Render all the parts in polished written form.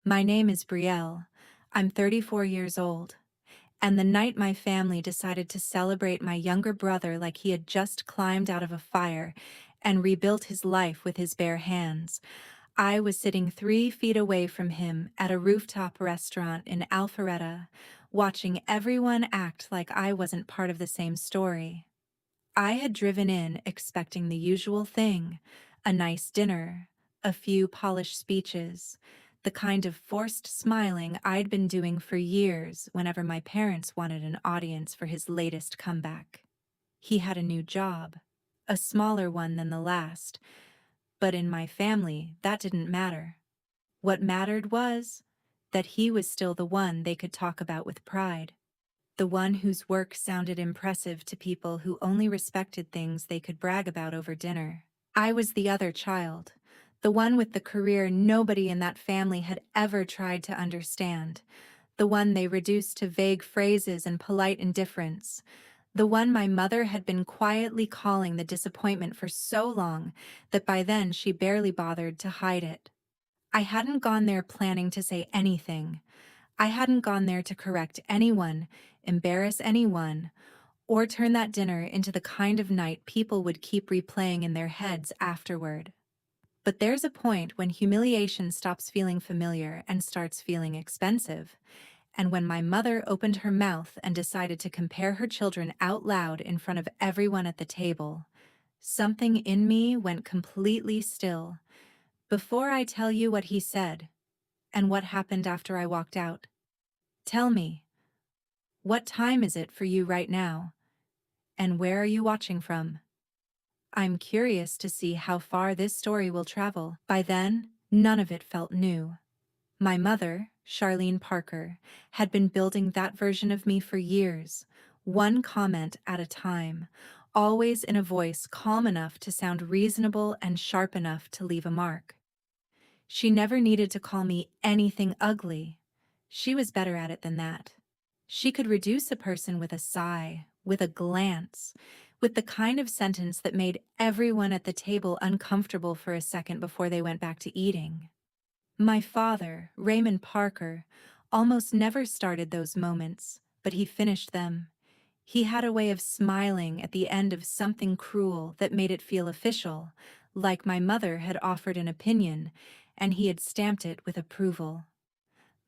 My name is Brielle. I'm 34 years old. And the night my family decided to celebrate my younger brother like he had just climbed out of a fire and rebuilt his life with his bare hands, I was sitting 3 feet away from him at a rooftop restaurant in Alpharetta, watching everyone act like I wasn't part of the same story. I had driven in expecting the usual thing, a nice dinner, a few polished speeches, the kind of forced smiling I'd been doing for years whenever my parents wanted an audience for his latest comeback. He had a new job, a smaller one than the last, but in my family that didn't matter. What mattered was that he was still the one they could talk about with pride. The one whose work sounded impressive to people who only respected things they could brag about over dinner. I was the other child, the one with the career nobody in that family had ever tried to understand, the one they reduced to vague phrases and polite indifference, the one my mother had been quietly calling the disappointment for so long that by then she barely bothered to hide it. I hadn't gone there planning to say anything. I hadn't gone there to correct anyone, embarrass anyone, or turn that dinner into the kind of night people would keep replaying in their heads afterward. But there's a point when humiliation stops feeling familiar and starts feeling expensive. And when my mother opened her mouth and decided to compare her children out loud in front of everyone at the table, something in me went completely still. Before I tell you what he said, and what happened after I walked out, tell me, what time is it for you right now? And where are you watching from? I'm curious to see how far this story will travel. By then, none of it felt new. My mother, Charlene Parker, had been building that version of me for years, one comment at a time, always in a voice calm enough to sound reasonable and sharp enough to leave a mark. She never needed to call me anything ugly. She was better at it than that. She could reduce a person with a sigh, with a glance, with the kind of sentence that made everyone at the table uncomfortable for a second before they went back to eating. My father, Raymond Parker, almost never started those moments, but he finished them. He had a way of smiling at the end of something cruel that made it feel official, like my mother had offered an opinion, and he had stamped it with approval.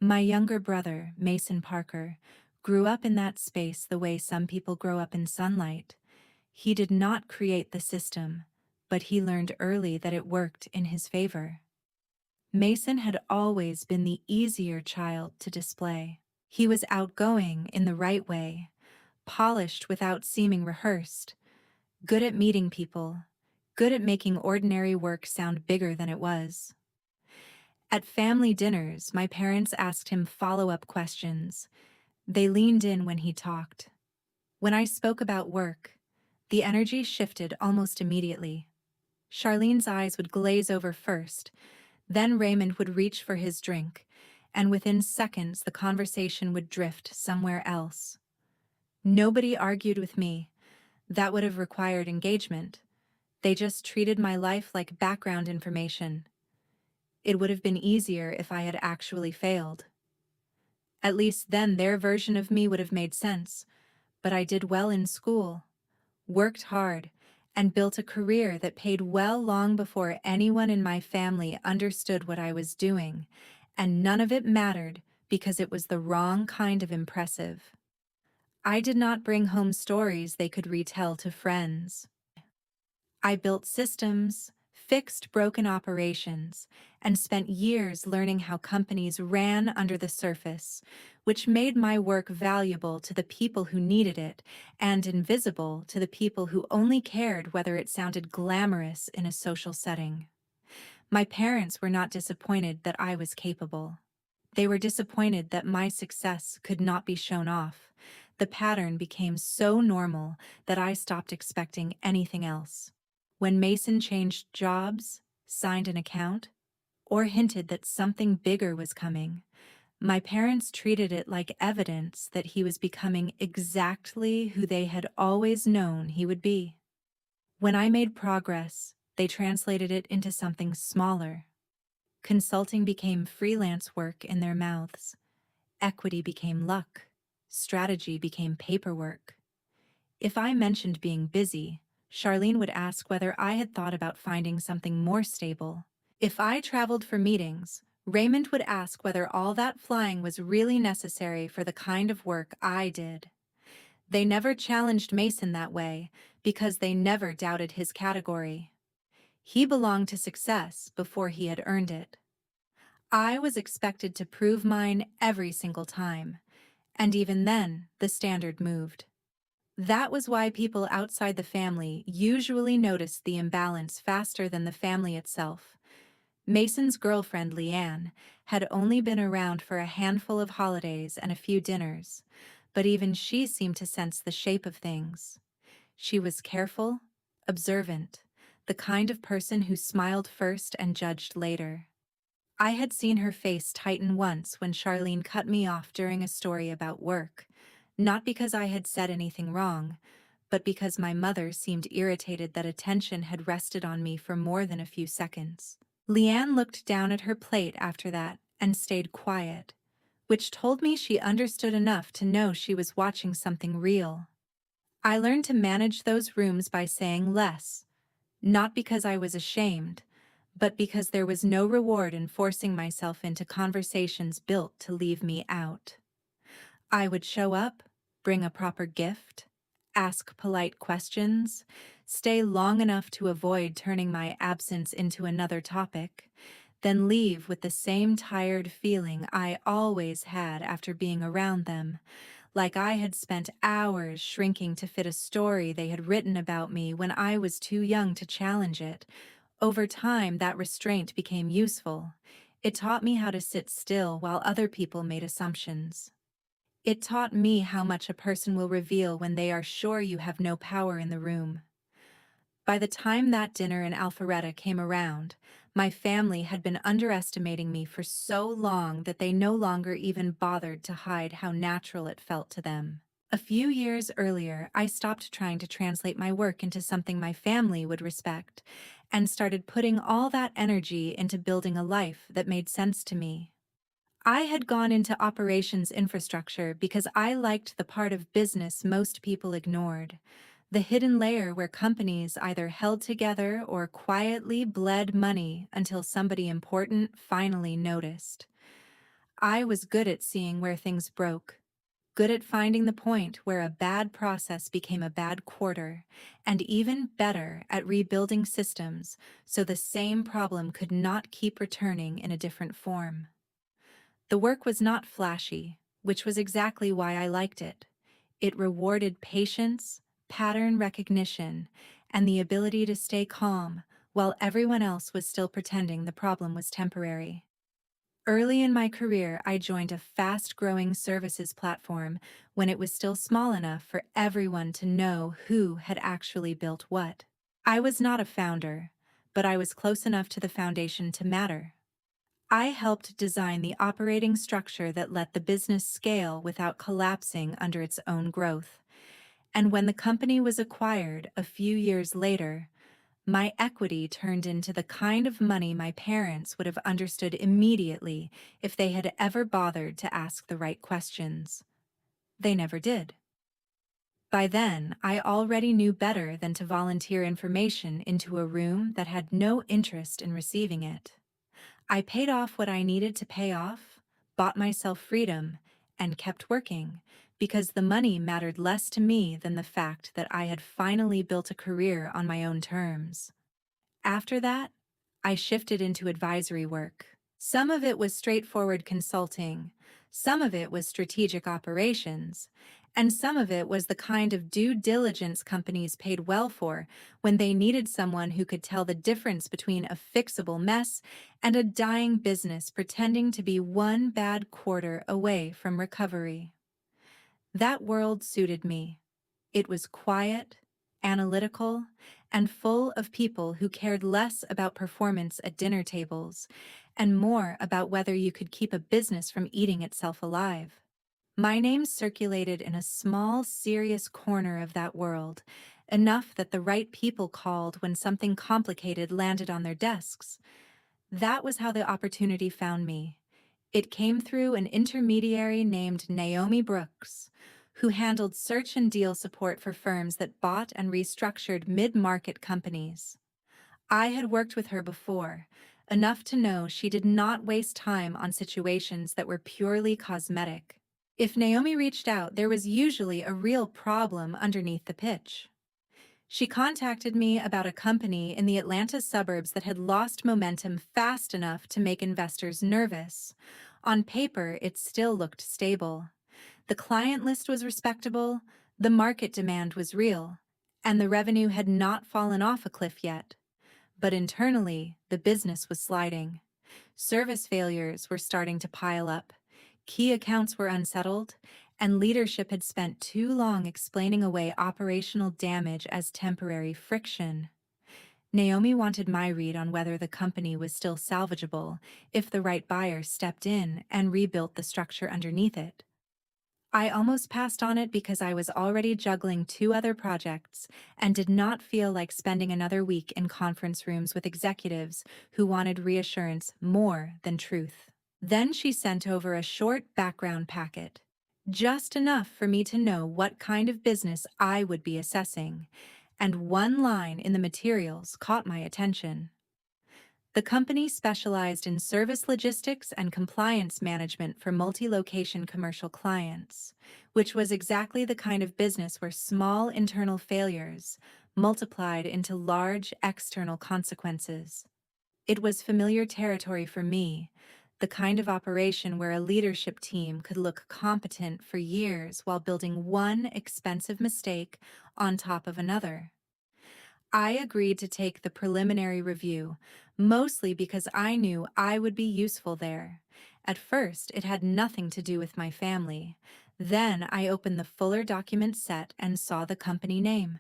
My younger brother, Mason Parker, grew up in that space the way some people grow up in sunlight. He did not create the system, but he learned early that it worked in his favor. Mason had always been the easier child to display. He was outgoing in the right way, polished without seeming rehearsed, good at meeting people, good at making ordinary work sound bigger than it was. At family dinners, my parents asked him follow-up questions. They leaned in when he talked. When I spoke about work, the energy shifted almost immediately. Charlene's eyes would glaze over first, then Raymond would reach for his drink, and within seconds the conversation would drift somewhere else. Nobody argued with me. That would have required engagement. They just treated my life like background information. It would have been easier if I had actually failed. At least then their version of me would have made sense, but I did well in school, worked hard, and built a career that paid well long before anyone in my family understood what I was doing, and none of it mattered because it was the wrong kind of impressive. I did not bring home stories they could retell to friends. I built systems, fixed broken operations, and spent years learning how companies ran under the surface, which made my work valuable to the people who needed it and invisible to the people who only cared whether it sounded glamorous in a social setting. My parents were not disappointed that I was capable. They were disappointed that my success could not be shown off. The pattern became so normal that I stopped expecting anything else. When Mason changed jobs, signed an account, or hinted that something bigger was coming, my parents treated it like evidence that he was becoming exactly who they had always known he would be. When I made progress, they translated it into something smaller. Consulting became freelance work in their mouths. Equity became luck. Strategy became paperwork. If I mentioned being busy, Charlene would ask whether I had thought about finding something more stable. If I traveled for meetings, Raymond would ask whether all that flying was really necessary for the kind of work I did. They never challenged Mason that way because they never doubted his category. He belonged to success before he had earned it. I was expected to prove mine every single time, and even then, the standard moved. That was why people outside the family usually noticed the imbalance faster than the family itself. Mason's girlfriend, Leanne, had only been around for a handful of holidays and a few dinners, but even she seemed to sense the shape of things. She was careful, observant, the kind of person who smiled first and judged later. I had seen her face tighten once when Charlene cut me off during a story about work, not because I had said anything wrong, but because my mother seemed irritated that attention had rested on me for more than a few seconds. Leanne looked down at her plate after that and stayed quiet, which told me she understood enough to know she was watching something real. I learned to manage those rooms by saying less, not because I was ashamed, but because there was no reward in forcing myself into conversations built to leave me out. I would show up, bring a proper gift, ask polite questions, stay long enough to avoid turning my absence into another topic, then leave with the same tired feeling I always had after being around them, like I had spent hours shrinking to fit a story they had written about me when I was too young to challenge it. Over time, that restraint became useful. It taught me how to sit still while other people made assumptions. It taught me how much a person will reveal when they are sure you have no power in the room. By the time that dinner in Alpharetta came around, my family had been underestimating me for so long that they no longer even bothered to hide how natural it felt to them. A few years earlier, I stopped trying to translate my work into something my family would respect, and started putting all that energy into building a life that made sense to me. I had gone into operations infrastructure because I liked the part of business most people ignored, the hidden layer where companies either held together or quietly bled money until somebody important finally noticed. I was good at seeing where things broke, good at finding the point where a bad process became a bad quarter, and even better at rebuilding systems so the same problem could not keep returning in a different form. The work was not flashy, which was exactly why I liked it. It rewarded patience, pattern recognition, and the ability to stay calm while everyone else was still pretending the problem was temporary. Early in my career, I joined a fast-growing services platform when it was still small enough for everyone to know who had actually built what. I was not a founder, but I was close enough to the foundation to matter. I helped design the operating structure that let the business scale without collapsing under its own growth. And when the company was acquired a few years later, my equity turned into the kind of money my parents would have understood immediately if they had ever bothered to ask the right questions. They never did. By then, I already knew better than to volunteer information into a room that had no interest in receiving it. I paid off what I needed to pay off, bought myself freedom, and kept working, because the money mattered less to me than the fact that I had finally built a career on my own terms. After that, I shifted into advisory work. Some of it was straightforward consulting, some of it was strategic operations, and some of it was the kind of due diligence companies paid well for when they needed someone who could tell the difference between a fixable mess and a dying business pretending to be one bad quarter away from recovery. That world suited me. It was quiet, analytical, and full of people who cared less about performance at dinner tables and more about whether you could keep a business from eating itself alive. My name circulated in a small, serious corner of that world, enough that the right people called when something complicated landed on their desks. That was how the opportunity found me. It came through an intermediary named Naomi Brooks, who handled search and deal support for firms that bought and restructured mid-market companies. I had worked with her before, enough to know she did not waste time on situations that were purely cosmetic. If Naomi reached out, there was usually a real problem underneath the pitch. She contacted me about a company in the Atlanta suburbs that had lost momentum fast enough to make investors nervous. On paper, it still looked stable. The client list was respectable, the market demand was real, and the revenue had not fallen off a cliff yet. But internally, the business was sliding. Service failures were starting to pile up. Key accounts were unsettled, and leadership had spent too long explaining away operational damage as temporary friction. Naomi wanted my read on whether the company was still salvageable if the right buyer stepped in and rebuilt the structure underneath it. I almost passed on it because I was already juggling two other projects and did not feel like spending another week in conference rooms with executives who wanted reassurance more than truth. Then she sent over a short background packet, just enough for me to know what kind of business I would be assessing, and one line in the materials caught my attention. The company specialized in service logistics and compliance management for multi-location commercial clients, which was exactly the kind of business where small internal failures multiplied into large external consequences. It was familiar territory for me, the kind of operation where a leadership team could look competent for years while building one expensive mistake on top of another. I agreed to take the preliminary review, mostly because I knew I would be useful there. At first, it had nothing to do with my family. Then I opened the fuller document set and saw the company name.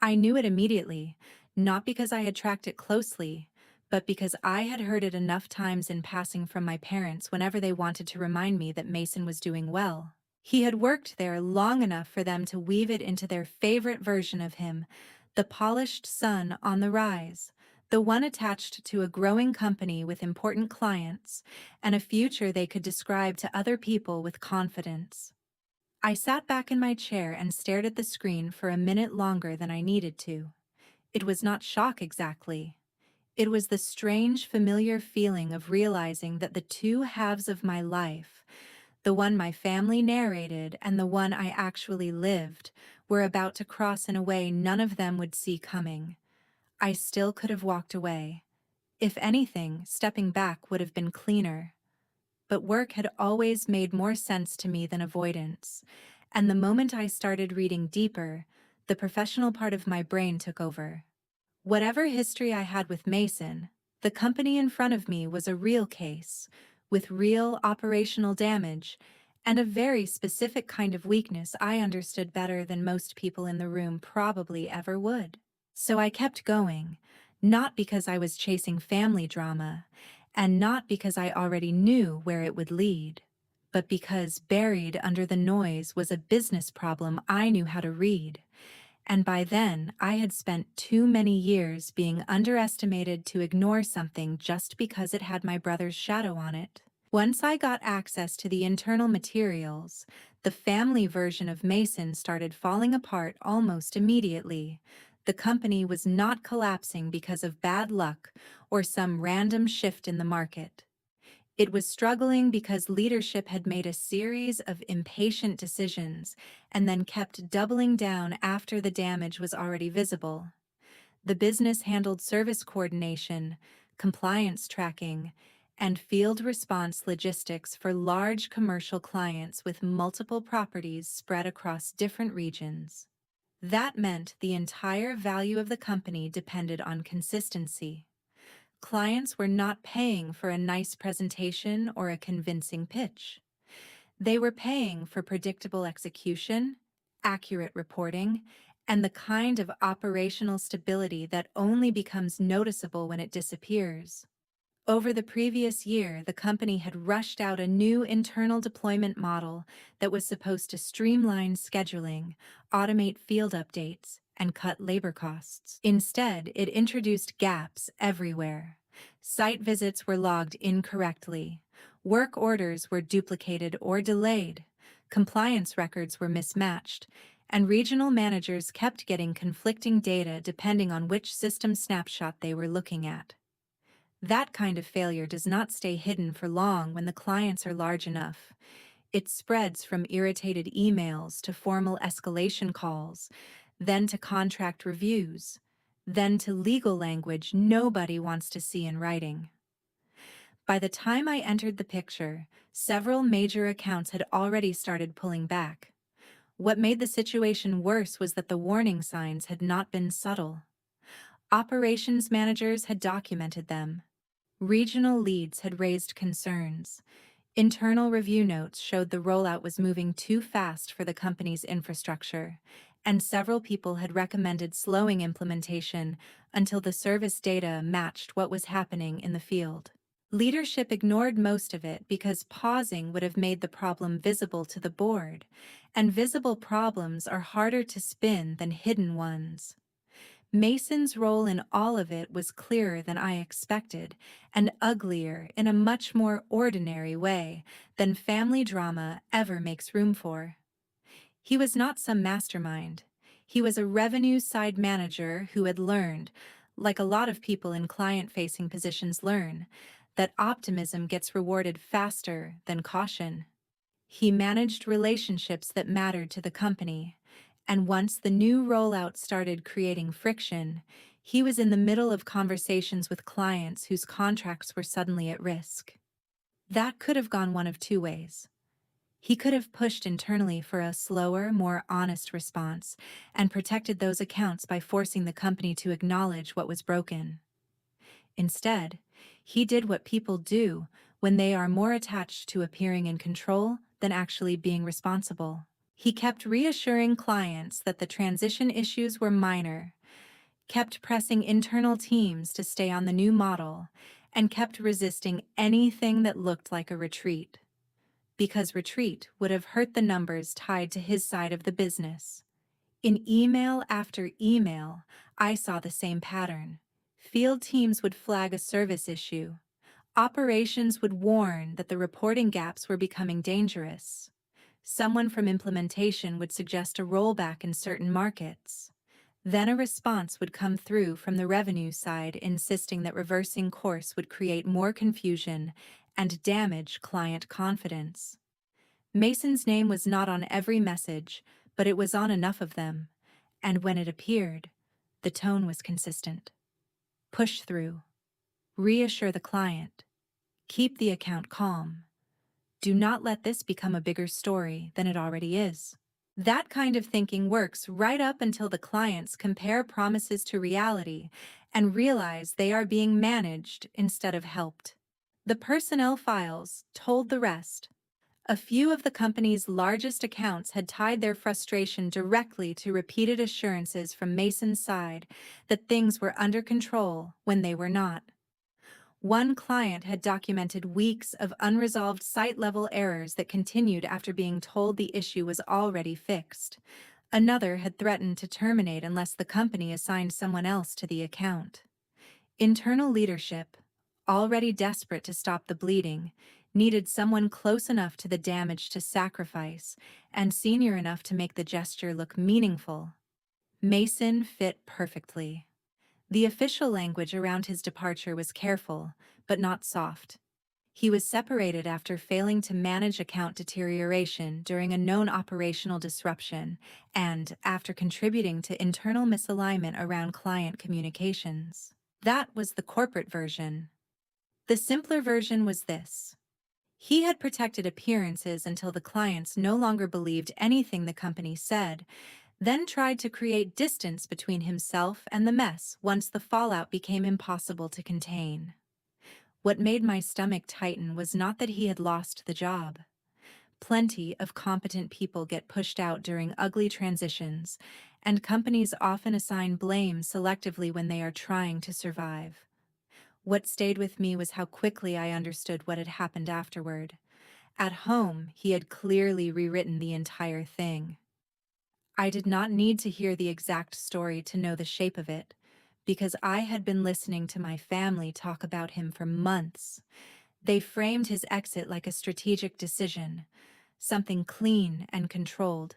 I knew it immediately, not because I had tracked it closely, but because I had heard it enough times in passing from my parents whenever they wanted to remind me that Mason was doing well. He had worked there long enough for them to weave it into their favorite version of him, the polished son on the rise, the one attached to a growing company with important clients, and a future they could describe to other people with confidence. I sat back in my chair and stared at the screen for a minute longer than I needed to. It was not shock exactly. It was the strange, familiar feeling of realizing that the two halves of my life, the one my family narrated and the one I actually lived, were about to cross in a way none of them would see coming. I still could have walked away. If anything, stepping back would have been cleaner. But work had always made more sense to me than avoidance, and the moment I started reading deeper, the professional part of my brain took over. Whatever history I had with Mason, the company in front of me was a real case, with real operational damage, and a very specific kind of weakness I understood better than most people in the room probably ever would. So I kept going, not because I was chasing family drama, and not because I already knew where it would lead, but because buried under the noise was a business problem I knew how to read. And by then, I had spent too many years being underestimated to ignore something just because it had my brother's shadow on it. Once I got access to the internal materials, the family version of Mason started falling apart almost immediately. The company was not collapsing because of bad luck or some random shift in the market. It was struggling because leadership had made a series of impatient decisions and then kept doubling down after the damage was already visible. The business handled service coordination, compliance tracking, and field response logistics for large commercial clients with multiple properties spread across different regions. That meant the entire value of the company depended on consistency. Clients were not paying for a nice presentation or a convincing pitch. They were paying for predictable execution, accurate reporting, and the kind of operational stability that only becomes noticeable when it disappears. Over the previous year, the company had rushed out a new internal deployment model that was supposed to streamline scheduling, automate field updates, and cut labor costs. Instead, it introduced gaps everywhere. Site visits were logged incorrectly. Work orders were duplicated or delayed. Compliance records were mismatched. And regional managers kept getting conflicting data depending on which system snapshot they were looking at. That kind of failure does not stay hidden for long when the clients are large enough. It spreads from irritated emails to formal escalation calls, then to contract reviews, then to legal language nobody wants to see in writing. By the time I entered the picture, several major accounts had already started pulling back. What made the situation worse was that the warning signs had not been subtle. Operations managers had documented them. Regional leads had raised concerns. Internal review notes showed the rollout was moving too fast for the company's infrastructure, and several people had recommended slowing implementation until the service data matched what was happening in the field. Leadership ignored most of it because pausing would have made the problem visible to the board, and visible problems are harder to spin than hidden ones. Mason's role in all of it was clearer than I expected, and uglier in a much more ordinary way than family drama ever makes room for. He was not some mastermind. He was a revenue side manager who had learned, like a lot of people in client-facing positions learn, that optimism gets rewarded faster than caution. He managed relationships that mattered to the company, and once the new rollout started creating friction, he was in the middle of conversations with clients whose contracts were suddenly at risk. That could have gone one of two ways. He could have pushed internally for a slower, more honest response and protected those accounts by forcing the company to acknowledge what was broken. Instead, he did what people do when they are more attached to appearing in control than actually being responsible. He kept reassuring clients that the transition issues were minor, kept pressing internal teams to stay on the new model, and kept resisting anything that looked like a retreat. Because retreat would have hurt the numbers tied to his side of the business. In email after email, I saw the same pattern. Field teams would flag a service issue. Operations would warn that the reporting gaps were becoming dangerous. Someone from implementation would suggest a rollback in certain markets. Then a response would come through from the revenue side insisting that reversing course would create more confusion and damage client confidence. Mason's name was not on every message, but it was on enough of them, and when it appeared, the tone was consistent. Push through. Reassure the client. Keep the account calm. Do not let this become a bigger story than it already is. That kind of thinking works right up until the clients compare promises to reality and realize they are being managed instead of helped. The personnel files told the rest. A few of the company's largest accounts had tied their frustration directly to repeated assurances from Mason's side that things were under control when they were not. One client had documented weeks of unresolved site-level errors that continued after being told the issue was already fixed. Another had threatened to terminate unless the company assigned someone else to the account. Internal leadership, already desperate to stop the bleeding, needed someone close enough to the damage to sacrifice and senior enough to make the gesture look meaningful. Mason fit perfectly. The official language around his departure was careful, but not soft. He was separated after failing to manage account deterioration during a known operational disruption and after contributing to internal misalignment around client communications. That was the corporate version. The simpler version was this. He had protected appearances until the clients no longer believed anything the company said, then tried to create distance between himself and the mess once the fallout became impossible to contain. What made my stomach tighten was not that he had lost the job. Plenty of competent people get pushed out during ugly transitions, and companies often assign blame selectively when they are trying to survive. What stayed with me was how quickly I understood what had happened afterward. At home, he had clearly rewritten the entire thing. I did not need to hear the exact story to know the shape of it, because I had been listening to my family talk about him for months. They framed his exit like a strategic decision, something clean and controlled.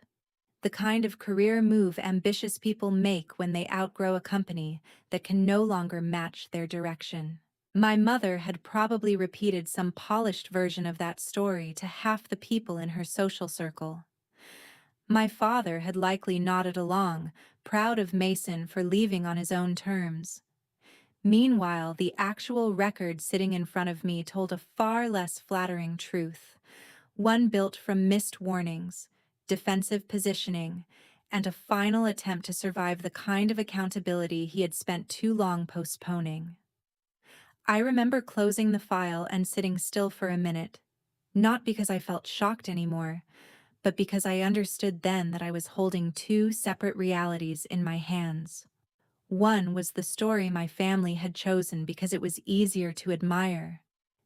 The kind of career move ambitious people make when they outgrow a company that can no longer match their direction. My mother had probably repeated some polished version of that story to half the people in her social circle. My father had likely nodded along, proud of Mason for leaving on his own terms. Meanwhile, the actual record sitting in front of me told a far less flattering truth, one built from missed warnings, defensive positioning, and a final attempt to survive the kind of accountability he had spent too long postponing. I remember closing the file and sitting still for a minute, not because I felt shocked anymore, but because I understood then that I was holding two separate realities in my hands. One was the story my family had chosen because it was easier to admire.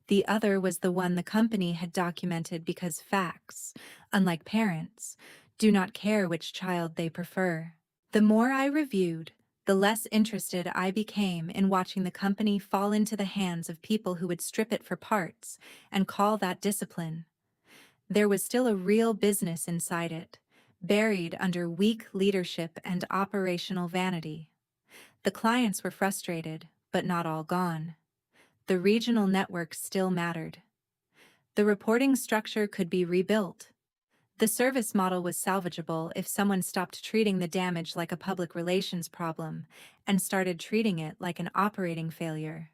The other was the one the company had documented because facts, unlike parents, do not care which child they prefer. The more I reviewed, the less interested I became in watching the company fall into the hands of people who would strip it for parts and call that discipline. There was still a real business inside it, buried under weak leadership and operational vanity. The clients were frustrated, but not all gone. The regional network still mattered. The reporting structure could be rebuilt. The service model was salvageable if someone stopped treating the damage like a public relations problem and started treating it like an operating failure.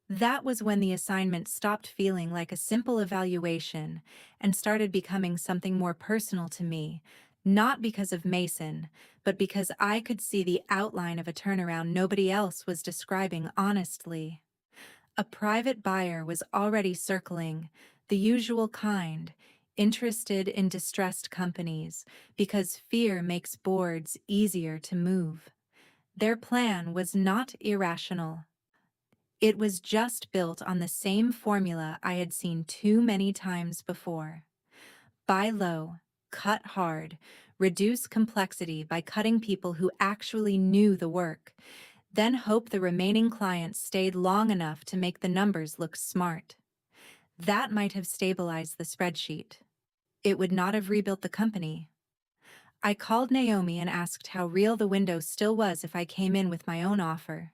That was when the assignment stopped feeling like a simple evaluation and started becoming something more personal to me, not because of Mason, but because I could see the outline of a turnaround nobody else was describing honestly. A private buyer was already circling, the usual kind, interested in distressed companies, because fear makes boards easier to move. Their plan was not irrational. It was just built on the same formula I had seen too many times before. Buy low, cut hard, reduce complexity by cutting people who actually knew the work, then hope the remaining clients stayed long enough to make the numbers look smart. That might have stabilized the spreadsheet. It would not have rebuilt the company. I called Naomi and asked how real the window still was if I came in with my own offer.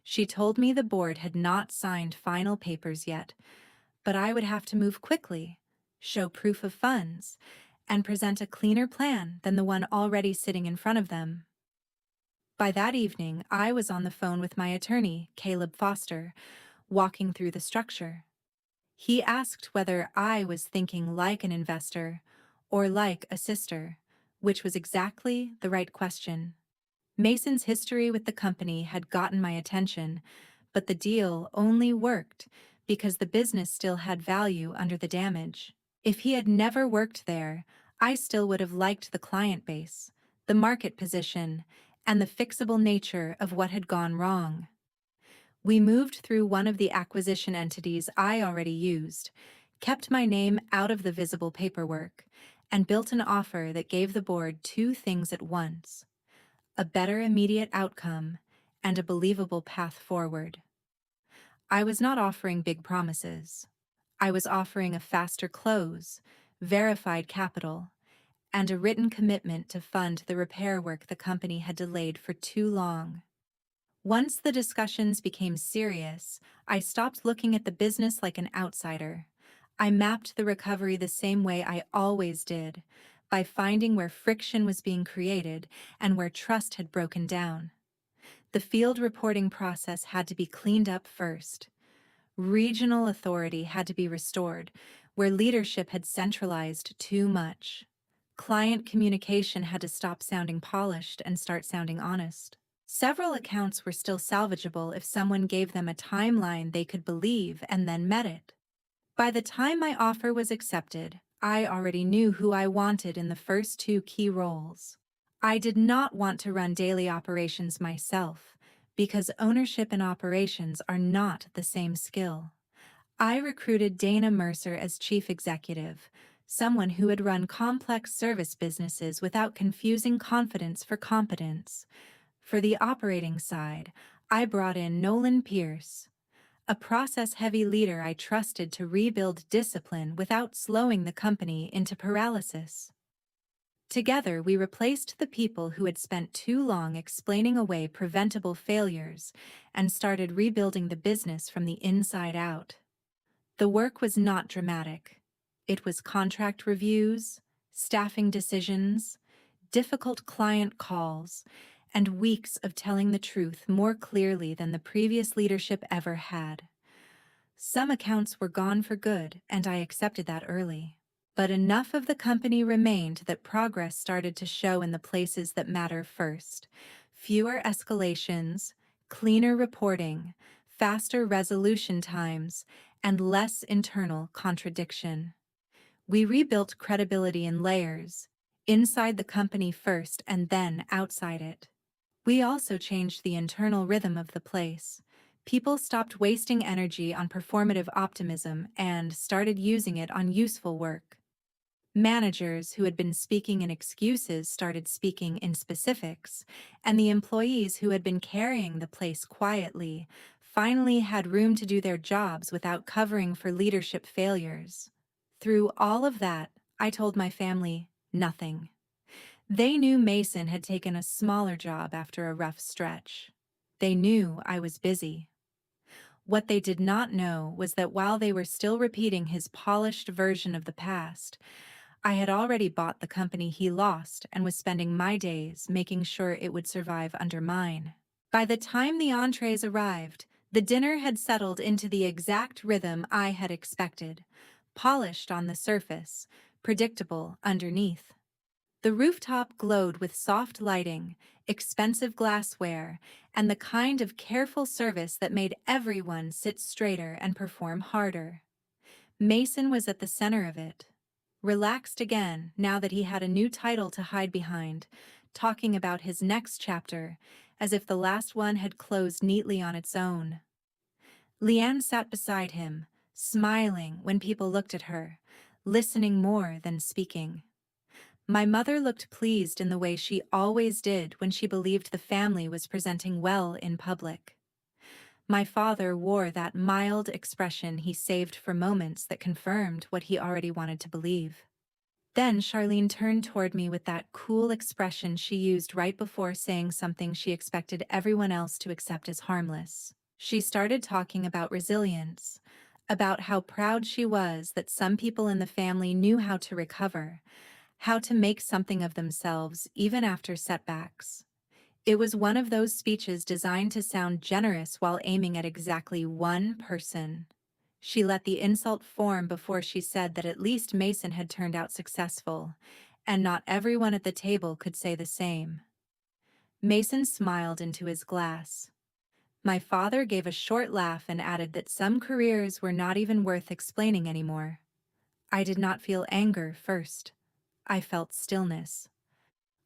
She told me the board had not signed final papers yet, but I would have to move quickly, show proof of funds, and present a cleaner plan than the one already sitting in front of them. By that evening, I was on the phone with my attorney, Caleb Foster, walking through the structure. He asked whether I was thinking like an investor or like a sister, which was exactly the right question. Mason's history with the company had gotten my attention, but the deal only worked because the business still had value under the damage. If he had never worked there, I still would have liked the client base, the market position, and the fixable nature of what had gone wrong. We moved through one of the acquisition entities I already used, kept my name out of the visible paperwork, and built an offer that gave the board two things at once: a better immediate outcome and a believable path forward. I was not offering big promises. I was offering a faster close, verified capital, and a written commitment to fund the repair work the company had delayed for too long. Once the discussions became serious, I stopped looking at the business like an outsider. I mapped the recovery the same way I always did, by finding where friction was being created and where trust had broken down. The field reporting process had to be cleaned up first. Regional authority had to be restored, where leadership had centralized too much. Client communication had to stop sounding polished and start sounding honest. Several accounts were still salvageable if someone gave them a timeline they could believe and then met it. By the time my offer was accepted, I already knew who I wanted in the first two key roles. I did not want to run daily operations myself, because ownership and operations are not the same skill. I recruited Dana Mercer as chief executive, someone who had run complex service businesses without confusing confidence for competence. For the operating side, I brought in Nolan Pierce, a process-heavy leader I trusted to rebuild discipline without slowing the company into paralysis. Together, we replaced the people who had spent too long explaining away preventable failures and started rebuilding the business from the inside out. The work was not dramatic. It was contract reviews, staffing decisions, difficult client calls, and weeks of telling the truth more clearly than the previous leadership ever had. Some accounts were gone for good, and I accepted that early. But enough of the company remained that progress started to show in the places that matter first. Fewer escalations, cleaner reporting, faster resolution times, and less internal contradiction. We rebuilt credibility in layers, inside the company first and then outside it. We also changed the internal rhythm of the place. People stopped wasting energy on performative optimism and started using it on useful work. Managers who had been speaking in excuses started speaking in specifics, and the employees who had been carrying the place quietly finally had room to do their jobs without covering for leadership failures. Through all of that, I told my family nothing. They knew Mason had taken a smaller job after a rough stretch. They knew I was busy. What they did not know was that while they were still repeating his polished version of the past, I had already bought the company he lost and was spending my days making sure it would survive under mine. By the time the entrees arrived, the dinner had settled into the exact rhythm I had expected, polished on the surface, predictable underneath. The rooftop glowed with soft lighting, expensive glassware, and the kind of careful service that made everyone sit straighter and perform harder. Mason was at the center of it, relaxed again now that he had a new title to hide behind, talking about his next chapter, as if the last one had closed neatly on its own. Leanne sat beside him, smiling when people looked at her, listening more than speaking. My mother looked pleased in the way she always did when she believed the family was presenting well in public. My father wore that mild expression he saved for moments that confirmed what he already wanted to believe. Then Charlene turned toward me with that cool expression she used right before saying something she expected everyone else to accept as harmless. She started talking about resilience, about how proud she was that some people in the family knew how to recover, how to make something of themselves even after setbacks. It was one of those speeches designed to sound generous while aiming at exactly one person. She let the insult form before she said that at least Mason had turned out successful, and not everyone at the table could say the same. Mason smiled into his glass. My father gave a short laugh and added that some careers were not even worth explaining anymore. I did not feel anger first. I felt stillness.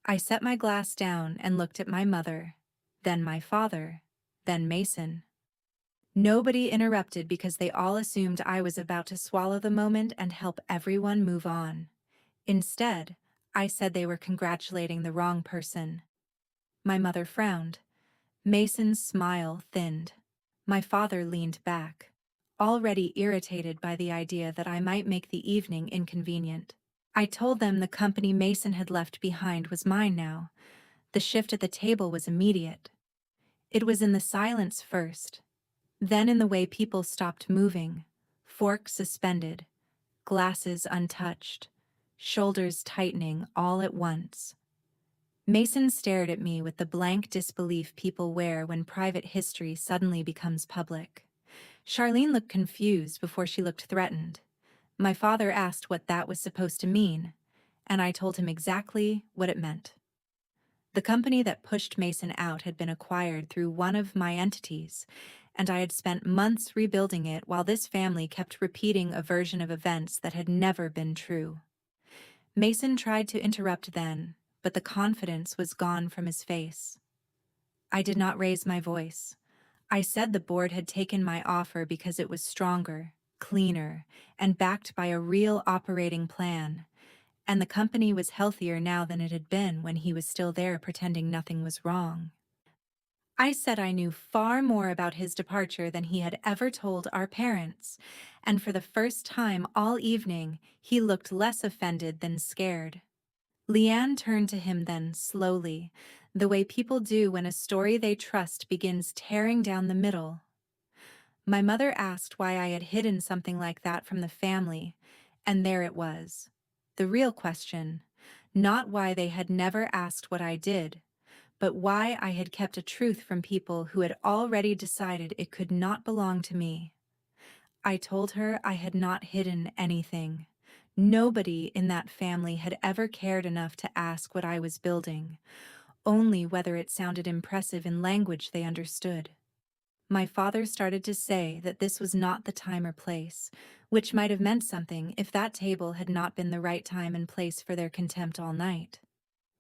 I set my glass down and looked at my mother, then my father, then Mason. Nobody interrupted because they all assumed I was about to swallow the moment and help everyone move on. Instead, I said they were congratulating the wrong person. My mother frowned. Mason's smile thinned. My father leaned back, already irritated by the idea that I might make the evening inconvenient. I told them the company Mason had left behind was mine now. The shift at the table was immediate. It was in the silence first, then in the way people stopped moving, forks suspended, glasses untouched, shoulders tightening all at once. Mason stared at me with the blank disbelief people wear when private history suddenly becomes public. Charlene looked confused before she looked threatened. My father asked what that was supposed to mean, and I told him exactly what it meant. The company that pushed Mason out had been acquired through one of my entities, and I had spent months rebuilding it while this family kept repeating a version of events that had never been true. Mason tried to interrupt then, but the confidence was gone from his face. I did not raise my voice. I said the board had taken my offer because it was stronger, cleaner, and backed by a real operating plan, and the company was healthier now than it had been when he was still there pretending nothing was wrong. I said I knew far more about his departure than he had ever told our parents, and for the first time all evening, he looked less offended than scared. Leanne turned to him then, slowly, the way people do when a story they trust begins tearing down the middle. My mother asked why I had hidden something like that from the family, and there it was. The real question, not why they had never asked what I did, but why I had kept a truth from people who had already decided it could not belong to me. I told her I had not hidden anything. Nobody in that family had ever cared enough to ask what I was building, only whether it sounded impressive in language they understood. My father started to say that this was not the time or place, which might have meant something if that table had not been the right time and place for their contempt all night.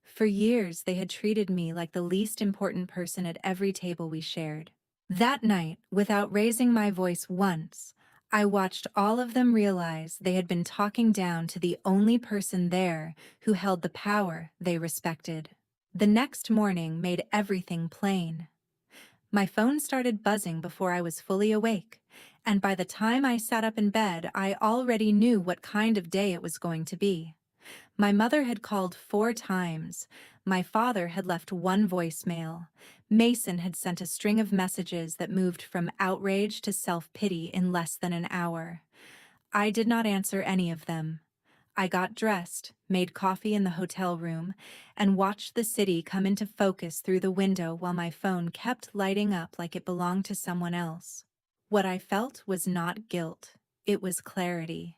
For years, they had treated me like the least important person at every table we shared. That night, without raising my voice once, I watched all of them realize they had been talking down to the only person there who held the power they respected. The next morning made everything plain. My phone started buzzing before I was fully awake, and by the time I sat up in bed, I already knew what kind of day it was going to be. My mother had called 4 times. My father had left one voicemail. Mason had sent a string of messages that moved from outrage to self-pity in less than an hour. I did not answer any of them. I got dressed, made coffee in the hotel room, and watched the city come into focus through the window while my phone kept lighting up like it belonged to someone else. What I felt was not guilt. It was clarity.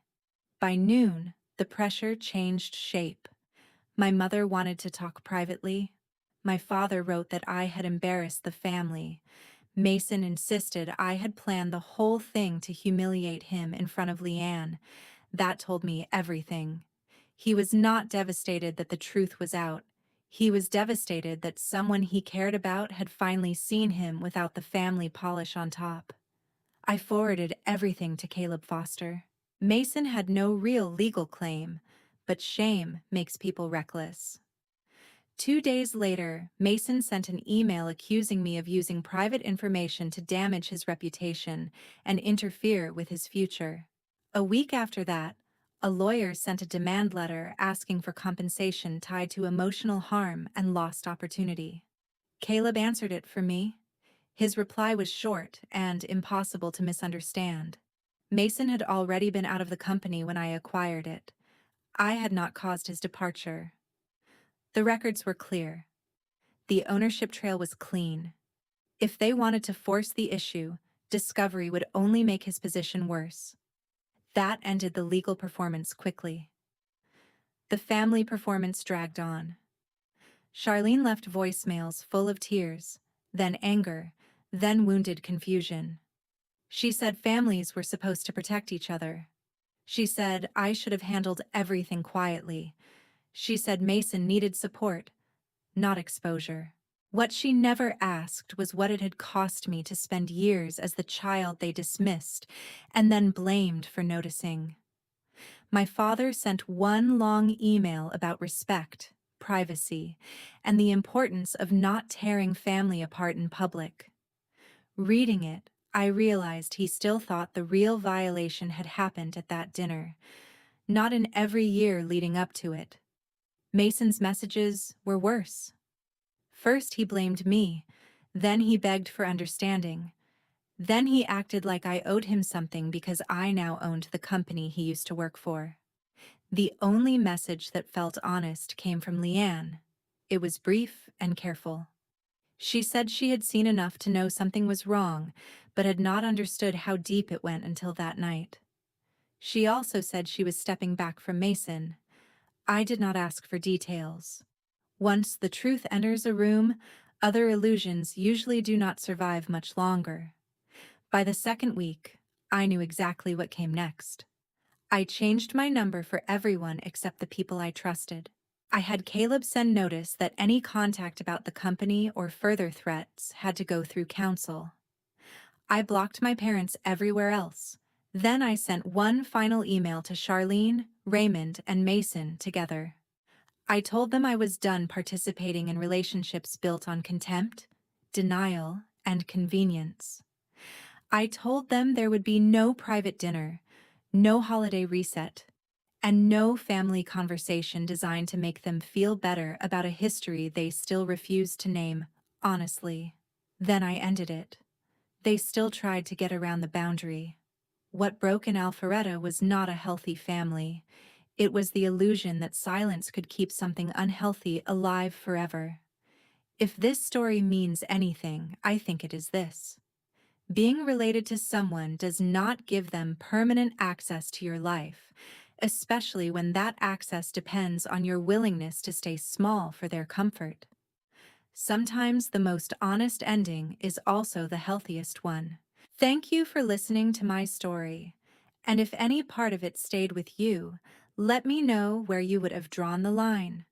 By noon, the pressure changed shape. My mother wanted to talk privately. My father wrote that I had embarrassed the family. Mason insisted I had planned the whole thing to humiliate him in front of Leanne. That told me everything. He was not devastated that the truth was out. He was devastated that someone he cared about had finally seen him without the family polish on top. I forwarded everything to Caleb Foster. Mason had no real legal claim, but shame makes people reckless. 2 days later, Mason sent an email accusing me of using private information to damage his reputation and interfere with his future. A week after that, a lawyer sent a demand letter asking for compensation tied to emotional harm and lost opportunity. Caleb answered it for me. His reply was short and impossible to misunderstand. Mason had already been out of the company when I acquired it. I had not caused his departure. The records were clear. The ownership trail was clean. If they wanted to force the issue, discovery would only make his position worse. That ended the legal performance quickly. The family performance dragged on. Charlene left voicemails full of tears, then anger, then wounded confusion. She said families were supposed to protect each other. She said I should have handled everything quietly. She said Mason needed support, not exposure. What she never asked was what it had cost me to spend years as the child they dismissed and then blamed for noticing. My father sent one long email about respect, privacy, and the importance of not tearing family apart in public. Reading it, I realized he still thought the real violation had happened at that dinner, not in every year leading up to it. Mason's messages were worse. First he blamed me, then he begged for understanding. Then he acted like I owed him something because I now owned the company he used to work for. The only message that felt honest came from Leanne. It was brief and careful. She said she had seen enough to know something was wrong, but had not understood how deep it went until that night. She also said she was stepping back from Mason. I did not ask for details. Once the truth enters a room, other illusions usually do not survive much longer. By the second week, I knew exactly what came next. I changed my number for everyone except the people I trusted. I had Caleb send notice that any contact about the company or further threats had to go through counsel. I blocked my parents everywhere else. Then I sent one final email to Charlene, Raymond, and Mason together. I told them I was done participating in relationships built on contempt, denial, and convenience. I told them there would be no private dinner, no holiday reset, and no family conversation designed to make them feel better about a history they still refused to name, honestly. Then I ended it. They still tried to get around the boundary. What broke in Alpharetta was not a healthy family. It was the illusion that silence could keep something unhealthy alive forever. If this story means anything, I think it is this. Being related to someone does not give them permanent access to your life, especially when that access depends on your willingness to stay small for their comfort. Sometimes the most honest ending is also the healthiest one. Thank you for listening to my story, and if any part of it stayed with you, let me know where you would have drawn the line.